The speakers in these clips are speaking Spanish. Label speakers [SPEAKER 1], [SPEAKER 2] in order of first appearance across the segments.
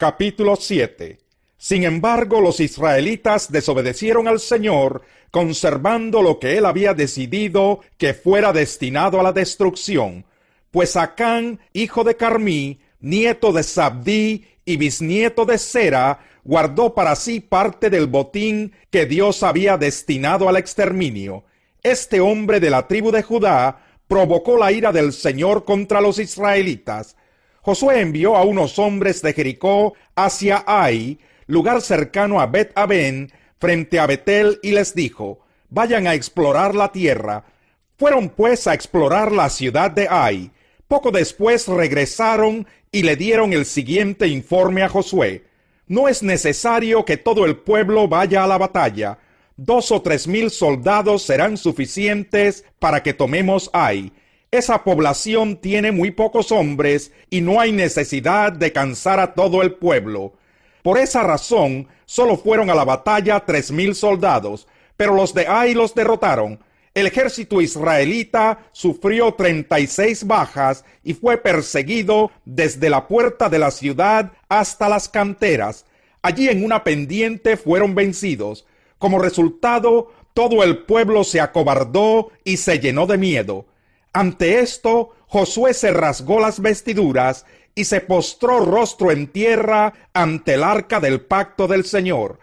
[SPEAKER 1] Capítulo 7. Sin embargo, los israelitas desobedecieron al Señor, conservando lo que él había decidido que fuera destinado a la destrucción. Pues Acán, hijo de Carmí, nieto de Zabdí y bisnieto de Sera, guardó para sí parte del botín que Dios había destinado al exterminio. Este hombre de la tribu de Judá provocó la ira del Señor contra los israelitas. Josué envió a unos hombres de Jericó hacia Ai, lugar cercano a Bet-Aben, frente a Betel, y les dijo: vayan a explorar la tierra. Fueron pues a explorar la ciudad de Ai. Poco después regresaron y le dieron el siguiente informe a Josué: no es necesario que todo el pueblo vaya a la batalla. 2 o 3 mil soldados serán suficientes para que tomemos Ai. Esa población tiene muy pocos hombres y no hay necesidad de cansar a todo el pueblo. Por esa razón, solo fueron a la batalla 3 mil soldados, pero los de Ai los derrotaron. El ejército israelita sufrió 36 bajas y fue perseguido desde la puerta de la ciudad hasta las canteras. Allí en una pendiente fueron vencidos. Como resultado, todo el pueblo se acobardó y se llenó de miedo. Ante esto, Josué se rasgó las vestiduras y se postró rostro en tierra ante el arca del pacto del Señor.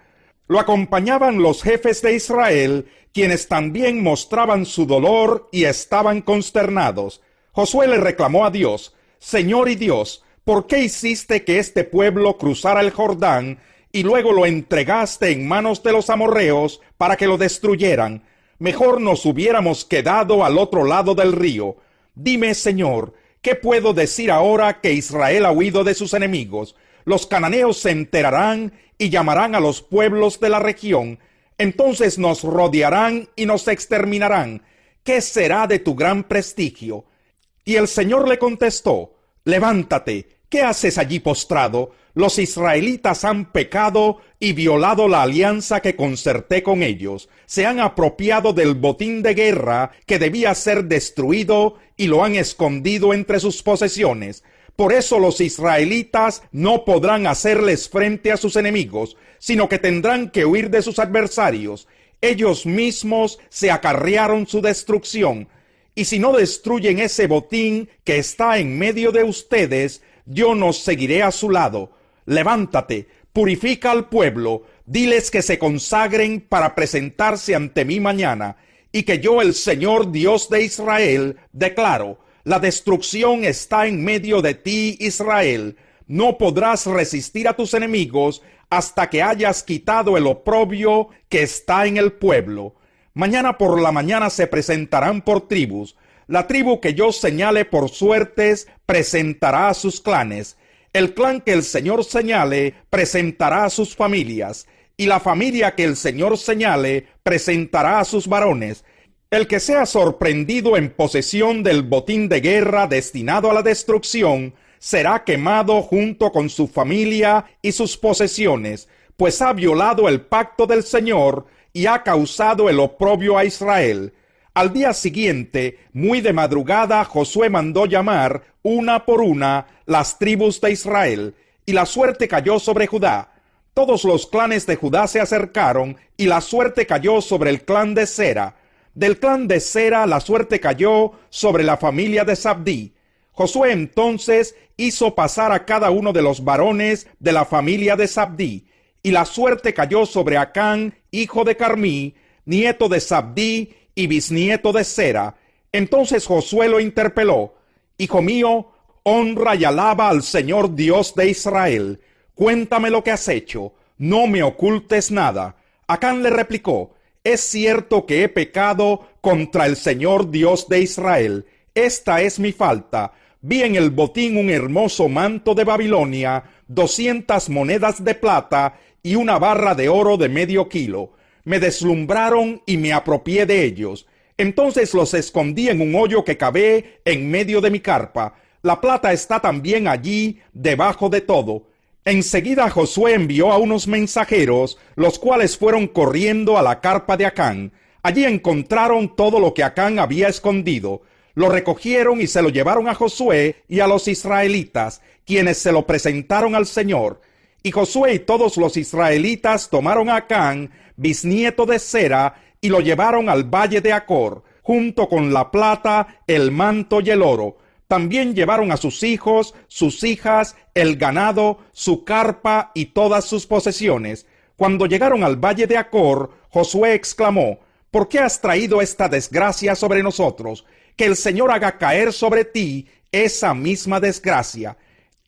[SPEAKER 1] Lo acompañaban los jefes de Israel, quienes también mostraban su dolor y estaban consternados. Josué le reclamó a Dios: Señor y Dios, ¿por qué hiciste que este pueblo cruzara el Jordán y luego lo entregaste en manos de los amorreos para que lo destruyeran? Mejor nos hubiéramos quedado al otro lado del río. Dime, Señor, ¿qué puedo decir ahora que Israel ha huido de sus enemigos? Los cananeos se enterarán y llamarán a los pueblos de la región. Entonces nos rodearán y nos exterminarán. ¿Qué será de tu gran prestigio? Y el Señor le contestó: levántate, ¿qué haces allí postrado? Los israelitas han pecado y violado la alianza que concerté con ellos. Se han apropiado del botín de guerra que debía ser destruido y lo han escondido entre sus posesiones. Por eso los israelitas no podrán hacerles frente a sus enemigos, sino que tendrán que huir de sus adversarios. Ellos mismos se acarrearon su destrucción. Y si no destruyen ese botín que está en medio de ustedes, yo no seguiré a su lado. Levántate, purifica al pueblo, diles que se consagren para presentarse ante mí mañana, y que yo, el Señor Dios de Israel, declaro: la destrucción está en medio de ti, Israel. No podrás resistir a tus enemigos hasta que hayas quitado el oprobio que está en el pueblo. Mañana por la mañana se presentarán por tribus. La tribu que yo señale por suertes presentará a sus clanes. El clan que el Señor señale presentará a sus familias, y la familia que el Señor señale presentará a sus varones. El que sea sorprendido en posesión del botín de guerra destinado a la destrucción será quemado junto con su familia y sus posesiones, pues ha violado el pacto del Señor y ha causado el oprobio a Israel. Al día siguiente, muy de madrugada, Josué mandó llamar una por una las tribus de Israel, y la suerte cayó sobre Judá. Todos los clanes de Judá se acercaron, y la suerte cayó sobre el clan de Sera. Del clan de Sera la suerte cayó sobre la familia de Zabdí. Josué entonces hizo pasar a cada uno de los varones de la familia de Zabdí, y la suerte cayó sobre Acán, hijo de Carmí, nieto de Zabdí y bisnieto de Sera. Entonces Josué lo interpeló: Hijo mío, honra y alaba al Señor Dios de Israel. Cuéntame lo que has hecho, no me ocultes nada. Acán le replicó: Es cierto que he pecado contra el Señor Dios de Israel. Esta es mi falta. Vi en el botín un hermoso manto de Babilonia, 200 monedas de plata y una barra de oro de medio kilo. Me deslumbraron y me apropié de ellos. Entonces los escondí en un hoyo que cavé en medio de mi carpa. La plata está también allí, debajo de todo. Enseguida Josué envió a unos mensajeros, los cuales fueron corriendo a la carpa de Acán. Allí encontraron todo lo que Acán había escondido. Lo recogieron y se lo llevaron a Josué y a los israelitas, quienes se lo presentaron al Señor. Y Josué y todos los israelitas tomaron a Acán, bisnieto de Zera, y lo llevaron al valle de Acor, junto con la plata, el manto y el oro. También llevaron a sus hijos, sus hijas, el ganado, su carpa y todas sus posesiones. Cuando llegaron al valle de Acor, Josué exclamó: ¿Por qué has traído esta desgracia sobre nosotros? Que el Señor haga caer sobre ti esa misma desgracia.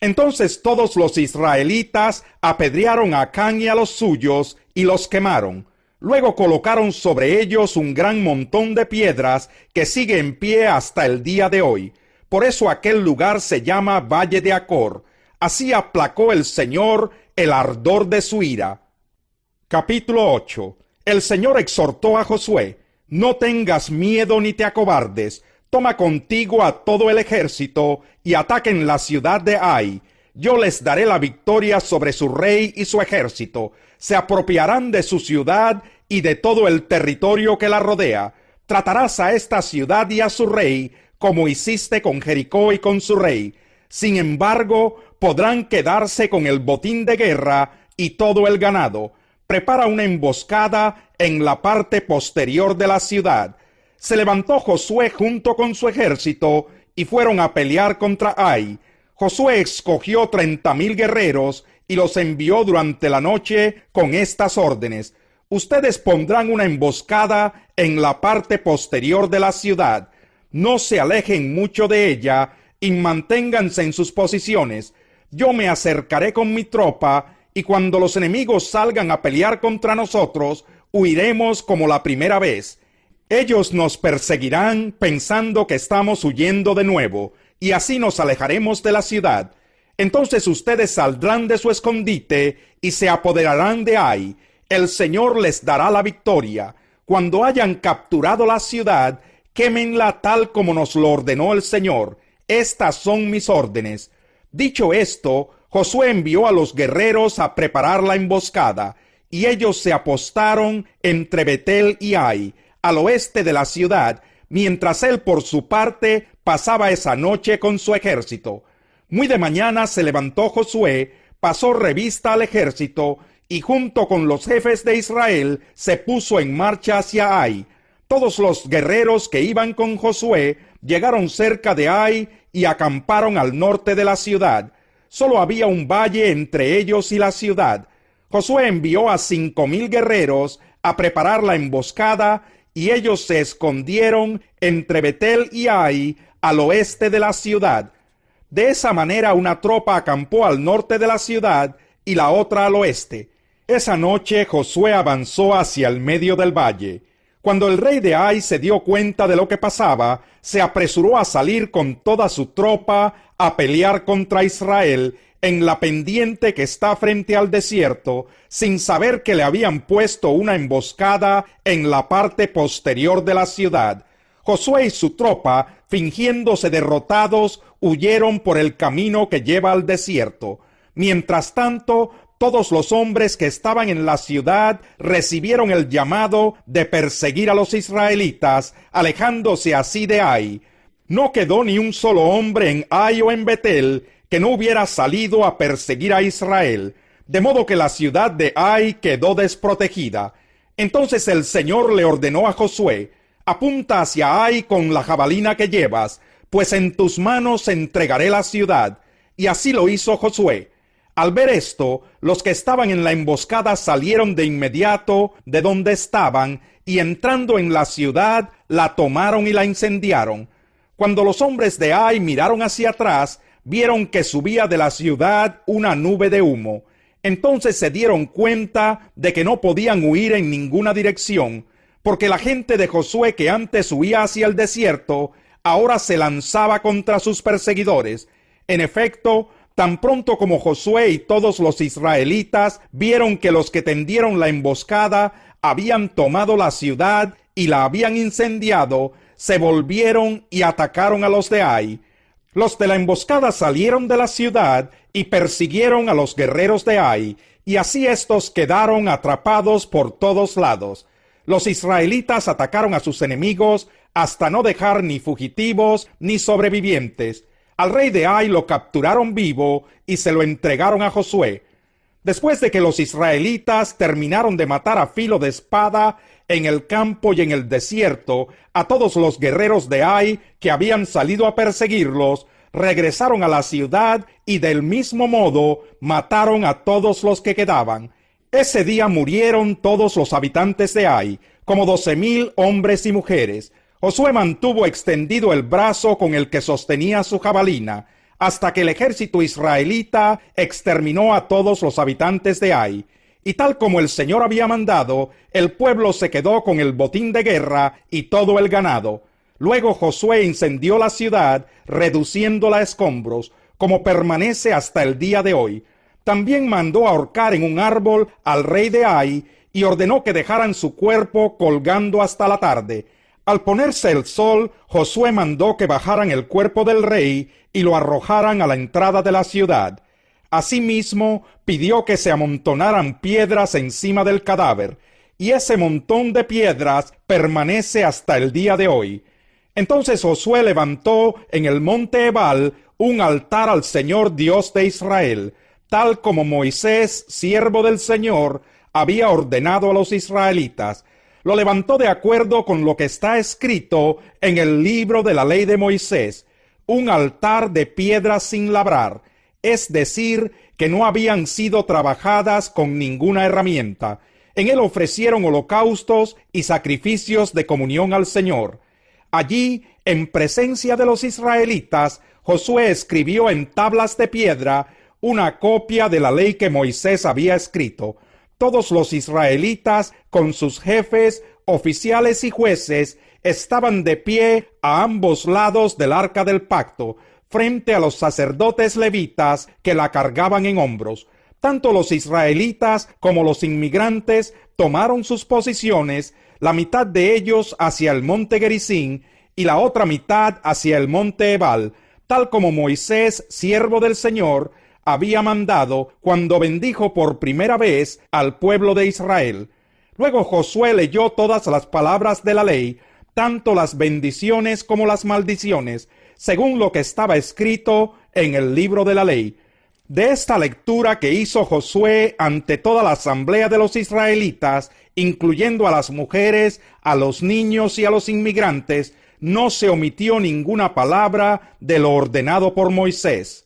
[SPEAKER 1] Entonces todos los israelitas apedrearon a Acán y a los suyos y los quemaron. Luego colocaron sobre ellos un gran montón de piedras que sigue en pie hasta el día de hoy. Por eso aquel lugar se llama Valle de Acor. Así aplacó el Señor el ardor de su ira. Capítulo 8. El Señor exhortó a Josué: No tengas miedo ni te acobardes. Toma contigo a todo el ejército y ataquen la ciudad de Ai. Yo les daré la victoria sobre su rey y su ejército. Se apropiarán de su ciudad y de todo el territorio que la rodea. Tratarás a esta ciudad y a su rey como hiciste con Jericó y con su rey. Sin embargo, podrán quedarse con el botín de guerra y todo el ganado. Prepara una emboscada en la parte posterior de la ciudad. Se levantó Josué junto con su ejército y fueron a pelear contra Ai. Josué escogió 30,000 guerreros y los envió durante la noche con estas órdenes: Ustedes pondrán una emboscada en la parte posterior de la ciudad. No se alejen mucho de ella y manténganse en sus posiciones. Yo me acercaré con mi tropa, y cuando los enemigos salgan a pelear contra nosotros, huiremos como la primera vez. Ellos nos perseguirán pensando que estamos huyendo de nuevo, y así nos alejaremos de la ciudad. Entonces ustedes saldrán de su escondite y se apoderarán de Ai. El Señor les dará la victoria. Cuando hayan capturado la ciudad, quémenla tal como nos lo ordenó el Señor. Estas son mis órdenes. Dicho esto, Josué envió a los guerreros a preparar la emboscada, y ellos se apostaron entre Betel y Ai, al oeste de la ciudad, mientras él por su parte pasaba esa noche con su ejército. Muy de mañana se levantó Josué, pasó revista al ejército, y junto con los jefes de Israel se puso en marcha hacia Ai. Todos los guerreros que iban con Josué llegaron cerca de Ai y acamparon al norte de la ciudad. Solo había un valle entre ellos y la ciudad. Josué envió a 5,000 guerreros a preparar la emboscada, y ellos se escondieron entre Betel y Ai, al oeste de la ciudad. De esa manera una tropa acampó al norte de la ciudad y la otra al oeste. Esa noche Josué avanzó hacia el medio del valle. Cuando el rey de Ai se dio cuenta de lo que pasaba, se apresuró a salir con toda su tropa a pelear contra Israel en la pendiente que está frente al desierto, sin saber que le habían puesto una emboscada en la parte posterior de la ciudad. Josué y su tropa, fingiéndose derrotados, huyeron por el camino que lleva al desierto. Mientras tanto, todos los hombres que estaban en la ciudad recibieron el llamado de perseguir a los israelitas, alejándose así de Ai. No quedó ni un solo hombre en Ai o en Betel que no hubiera salido a perseguir a Israel, de modo que la ciudad de Ai quedó desprotegida. Entonces el Señor le ordenó a Josué: apunta hacia Ai con la jabalina que llevas, pues en tus manos entregaré la ciudad. Y así lo hizo Josué. Al ver esto, los que estaban en la emboscada salieron de inmediato de donde estaban, y entrando en la ciudad, la tomaron y la incendiaron. Cuando los hombres de Ai miraron hacia atrás, vieron que subía de la ciudad una nube de humo. Entonces se dieron cuenta de que no podían huir en ninguna dirección, porque la gente de Josué, que antes huía hacia el desierto, ahora se lanzaba contra sus perseguidores. En efecto, tan pronto como Josué y todos los israelitas vieron que los que tendieron la emboscada habían tomado la ciudad y la habían incendiado, se volvieron y atacaron a los de Ai. Los de la emboscada salieron de la ciudad y persiguieron a los guerreros de Ai, y así estos quedaron atrapados por todos lados. Los israelitas atacaron a sus enemigos hasta no dejar ni fugitivos ni sobrevivientes. Al rey de Ai lo capturaron vivo y se lo entregaron a Josué. Después de que los israelitas terminaron de matar a filo de espada en el campo y en el desierto a todos los guerreros de Ai que habían salido a perseguirlos, regresaron a la ciudad y del mismo modo mataron a todos los que quedaban. Ese día murieron todos los habitantes de Ai, como 12,000 hombres y mujeres. Josué mantuvo extendido el brazo con el que sostenía su jabalina, hasta que el ejército israelita exterminó a todos los habitantes de Ai. Y tal como el Señor había mandado, el pueblo se quedó con el botín de guerra y todo el ganado. Luego Josué incendió la ciudad, reduciéndola a escombros, como permanece hasta el día de hoy. También mandó ahorcar en un árbol al rey de Ai y ordenó que dejaran su cuerpo colgando hasta la tarde. Al ponerse el sol, Josué mandó que bajaran el cuerpo del rey y lo arrojaran a la entrada de la ciudad. Asimismo, pidió que se amontonaran piedras encima del cadáver, y ese montón de piedras permanece hasta el día de hoy. Entonces Josué levantó en el monte Ebal un altar al Señor Dios de Israel, tal como Moisés, siervo del Señor, había ordenado a los israelitas. Lo levantó de acuerdo con lo que está escrito en el libro de la ley de Moisés, un altar de piedras sin labrar, es decir, que no habían sido trabajadas con ninguna herramienta. En él ofrecieron holocaustos y sacrificios de comunión al Señor. Allí, en presencia de los israelitas, Josué escribió en tablas de piedra una copia de la ley que Moisés había escrito. Todos los israelitas, con sus jefes, oficiales y jueces, estaban de pie a ambos lados del arca del pacto, frente a los sacerdotes levitas que la cargaban en hombros. Tanto los israelitas como los inmigrantes tomaron sus posiciones, la mitad de ellos hacia el monte Gerizim y la otra mitad hacia el monte Ebal, tal como Moisés, siervo del Señor, había mandado cuando bendijo por primera vez al pueblo de Israel. Luego Josué leyó todas las palabras de la ley, tanto las bendiciones como las maldiciones, según lo que estaba escrito en el libro de la ley. De esta lectura que hizo Josué ante toda la asamblea de los israelitas, incluyendo a las mujeres, a los niños y a los inmigrantes, no se omitió ninguna palabra de lo ordenado por Moisés.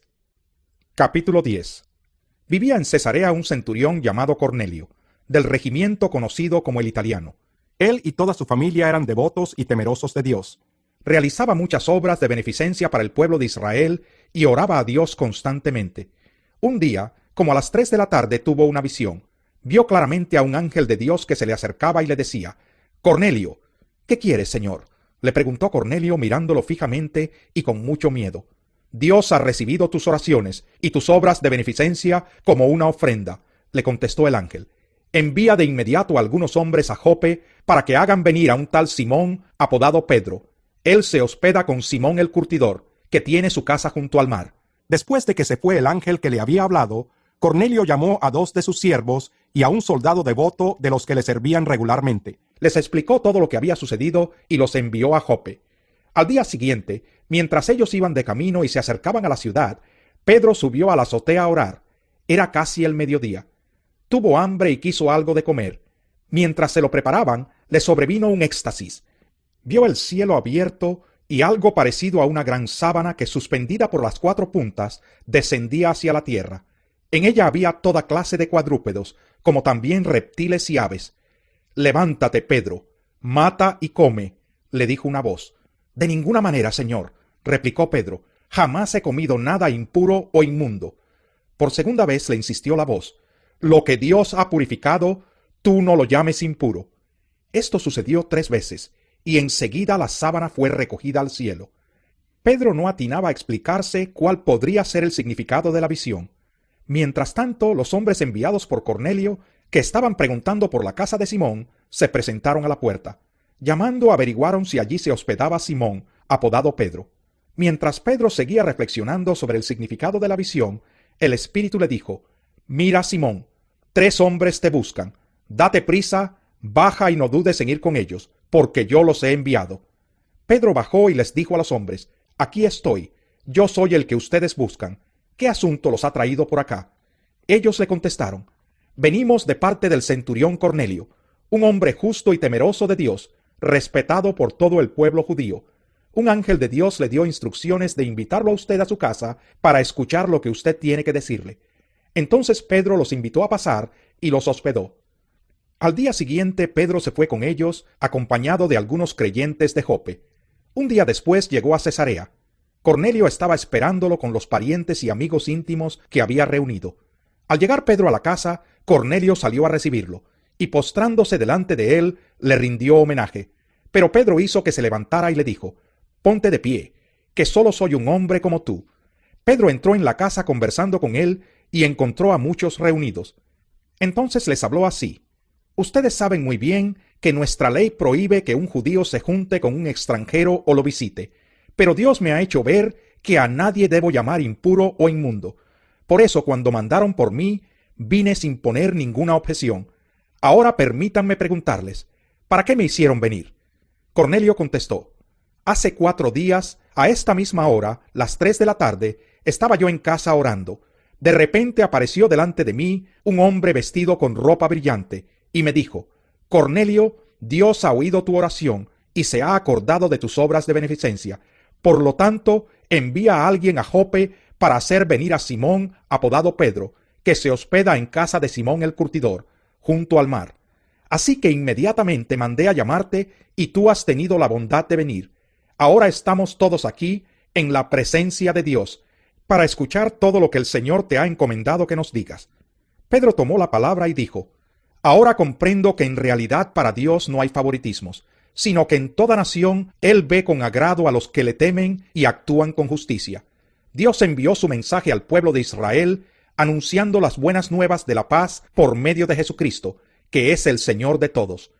[SPEAKER 1] Capítulo 10. Vivía en Cesarea un centurión llamado Cornelio, del regimiento conocido como el Italiano. Él y toda su familia eran devotos y temerosos de Dios. Realizaba muchas obras de beneficencia para el pueblo de Israel y oraba a Dios constantemente. Un día, como a las 3 de la tarde, tuvo una visión. Vio claramente a un ángel de Dios que se le acercaba y le decía: «Cornelio». «¿Qué quieres, Señor?», le preguntó Cornelio mirándolo fijamente y con mucho miedo. «Dios ha recibido tus oraciones y tus obras de beneficencia como una ofrenda», le contestó el ángel. «Envía de inmediato a algunos hombres a Jope para que hagan venir a un tal Simón, apodado Pedro. Él se hospeda con Simón el curtidor, que tiene su casa junto al mar». Después de que se fue el ángel que le había hablado, Cornelio llamó a 2 de sus siervos y a un soldado devoto de los que le servían regularmente. Les explicó todo lo que había sucedido y los envió a Jope. Al día siguiente, mientras ellos iban de camino y se acercaban a la ciudad, Pedro subió a la azotea a orar. Era casi el mediodía. Tuvo hambre y quiso algo de comer. Mientras se lo preparaban, le sobrevino un éxtasis. Vio el cielo abierto y algo parecido a una gran sábana que, suspendida por las 4 puntas, descendía hacia la tierra. En ella había toda clase de cuadrúpedos, como también reptiles y aves. «Levántate, Pedro, mata y come», le dijo una voz. «De ninguna manera, Señor», replicó Pedro, «jamás he comido nada impuro o inmundo». Por segunda vez le insistió la voz: «Lo que Dios ha purificado, tú no lo llames impuro». Esto sucedió 3 veces, y enseguida la sábana fue recogida al cielo. Pedro no atinaba a explicarse cuál podría ser el significado de la visión. Mientras tanto, los hombres enviados por Cornelio, que estaban preguntando por la casa de Simón, se presentaron a la puerta. Llamando, averiguaron si allí se hospedaba Simón, apodado Pedro. Mientras Pedro seguía reflexionando sobre el significado de la visión, el Espíritu le dijo: «Mira, Simón, 3 hombres te buscan. Date prisa, baja y no dudes en ir con ellos, porque yo los he enviado». Pedro bajó y les dijo a los hombres: «Aquí estoy, yo soy el que ustedes buscan. ¿Qué asunto los ha traído por acá?». Ellos le contestaron: venimos de parte del centurión Cornelio, un hombre justo y temeroso de Dios, respetado por todo el pueblo judío. Un ángel de Dios le dio instrucciones de invitarlo a usted a su casa para escuchar lo que usted tiene que decirle. Entonces Pedro los invitó a pasar y los hospedó. Al día siguiente Pedro se fue con ellos, acompañado de algunos creyentes de Jope. Un día después llegó a Cesarea. Cornelio estaba esperándolo con los parientes y amigos íntimos que había reunido. Al llegar Pedro a la casa, Cornelio salió a recibirlo, y postrándose delante de él, le rindió homenaje. Pero Pedro hizo que se levantara y le dijo: «Ponte de pie, que solo soy un hombre como tú». Pedro entró en la casa conversando con él y encontró a muchos reunidos. Entonces les habló así: «Ustedes saben muy bien que nuestra ley prohíbe que un judío se junte con un extranjero o lo visite, pero Dios me ha hecho ver que a nadie debo llamar impuro o inmundo. Por eso, cuando mandaron por mí, vine sin poner ninguna objeción. Ahora permítanme preguntarles, ¿para qué me hicieron venir?». Cornelio contestó: «Hace 4 días, a esta misma hora, las 3 de la tarde, estaba yo en casa orando. De repente apareció delante de mí un hombre vestido con ropa brillante, y me dijo: Cornelio, Dios ha oído tu oración y se ha acordado de tus obras de beneficencia. Por lo tanto, envía a alguien a Jope para hacer venir a Simón, apodado Pedro, que se hospeda en casa de Simón el curtidor, junto al mar. Así que inmediatamente mandé a llamarte y tú has tenido la bondad de venir. Ahora estamos todos aquí en la presencia de Dios para escuchar todo lo que el Señor te ha encomendado que nos digas». Pedro tomó la palabra y dijo: «Ahora comprendo que en realidad para Dios no hay favoritismos, sino que en toda nación Él ve con agrado a los que le temen y actúan con justicia. Dios envió su mensaje al pueblo de Israel, anunciando las buenas nuevas de la paz por medio de Jesucristo, que es el Señor de todos.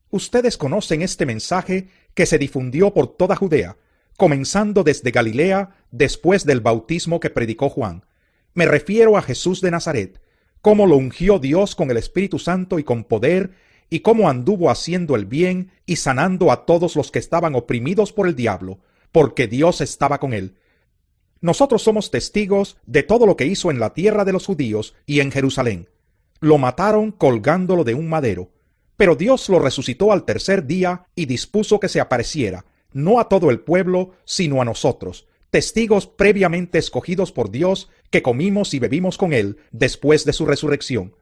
[SPEAKER 1] Ustedes conocen este mensaje que se difundió por toda Judea, comenzando desde Galilea después del bautismo que predicó Juan. Me refiero a Jesús de Nazaret, cómo lo ungió Dios con el Espíritu Santo y con poder, y cómo anduvo haciendo el bien y sanando a todos los que estaban oprimidos por el diablo, porque Dios estaba con él. Nosotros somos testigos de todo lo que hizo en la tierra de los judíos y en Jerusalén. Lo mataron colgándolo de un madero, pero Dios lo resucitó al tercer día y dispuso que se apareciera, no a todo el pueblo, sino a nosotros, testigos previamente escogidos por Dios, que comimos y bebimos con Él después de su resurrección.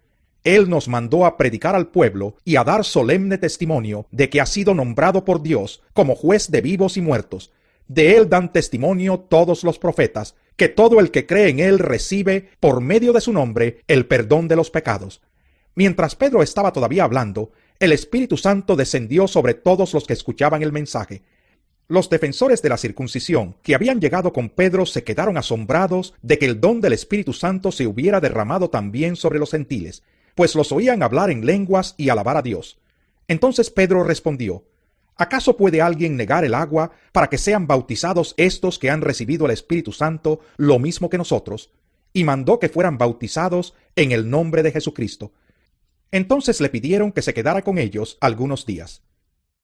[SPEAKER 1] Él nos mandó a predicar al pueblo y a dar solemne testimonio de que ha sido nombrado por Dios como juez de vivos y muertos. De Él dan testimonio todos los profetas, que todo el que cree en Él recibe, por medio de su nombre, el perdón de los pecados». Mientras Pedro estaba todavía hablando, el Espíritu Santo descendió sobre todos los que escuchaban el mensaje. Los defensores de la circuncisión que habían llegado con Pedro se quedaron asombrados de que el don del Espíritu Santo se hubiera derramado también sobre los gentiles, pues los oían hablar en lenguas y alabar a Dios. Entonces Pedro respondió: «¿Acaso puede alguien negar el agua para que sean bautizados estos que han recibido el Espíritu Santo lo mismo que nosotros?» Y mandó que fueran bautizados en el nombre de Jesucristo. Entonces le pidieron que se quedara con ellos algunos días.